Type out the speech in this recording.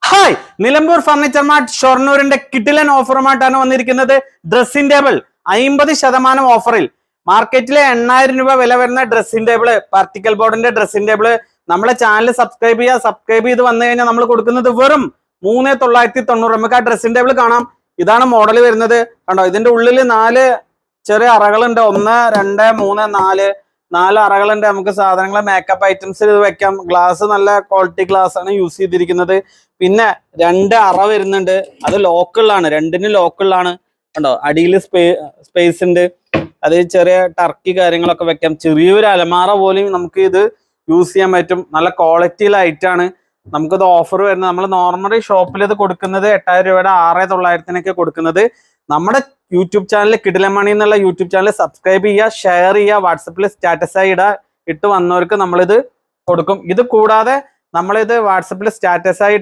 Hi, Nilambur furniture mart ഷൊർണൂരിന്റെ കിടിലൻ ഓഫറുമായിട്ടാണ് വന്നിരിക്കുന്നത്. Dressing table 50% ഓഫറിൽ. മാർക്കറ്റിലെ 8000 രൂപ വില വരുന്ന ഡ്രസ്സിംഗ് ടേബിള്, പാർട്ടിക്കൽ ബോർഡിന്റെ ഡ്രസ്സിംഗ് ടേബിള് നമ്മളെ ചാനൽ സബ്സ്ക്രൈബ് ചെയ്ത് വന്നു കഴിഞ്ഞാൽ നമ്മൾ കൊടുക്കുന്നത് വെറും 3990. നമുക്ക് ആ ഡ്രസ്സിംഗ് ടേബിൾ കാണാം. ഇതാണ് മോഡൽ വരുന്നത്. കണ്ടോ, ഇതിന്റെ ഉള്ളിൽ 4 ചെറിയ അറകളുണ്ട്. 1 2 3 4 അറകളുണ്ട്. നമുക്ക് സാധനങ്ങൾ, മേക്കപ്പ് ഐറ്റംസ് ഇത് വെക്കാം. ഗ്ലാസ് നല്ല ക്വാളിറ്റി ഗ്ലാസ് ആണ് യൂസ് ചെയ്തിരിക്കുന്നത്. പിന്നെ 2 അറ വരുന്നുണ്ട്. അത് ലോക്കുള്ളതാണ്, 2ന് ലോക്കുള്ളതാണ്. കണ്ടോ, അടിയിൽ സ്പേസ് ഉണ്ട്. അത് ചെറിയ ടർക്കി കാര്യങ്ങളൊക്കെ വെക്കാം. ചെറിയൊരു അലമാറ പോലും നമുക്ക് ഇത് യൂസ് ചെയ്യാൻ പറ്റും. നല്ല ക്വാളിറ്റിയിലായിട്ടാണ് നമുക്കിത് ഓഫർ വരുന്നത്. നമ്മൾ നോർമലി ഷോപ്പിൽ ഇത് കൊടുക്കുന്നത് 8000 രൂപയുടെ 6900 കൊടുക്കുന്നത്. നമ്മുടെ യൂട്യൂബ് ചാനൽ കിടിലൻ മണി എന്നുള്ള യൂട്യൂബ് ചാനൽ സബ്സ്ക്രൈബ് ചെയ്യുക, ഷെയർ ചെയ്യുക, വാട്സപ്പിൽ സ്റ്റാറ്റസായി ഇട്ട് വന്നവർക്ക് നമ്മളിത് കൊടുക്കും. ഇത് കൂടാതെ നമ്മളിത് വാട്സപ്പിൽ സ്റ്റാറ്റസായി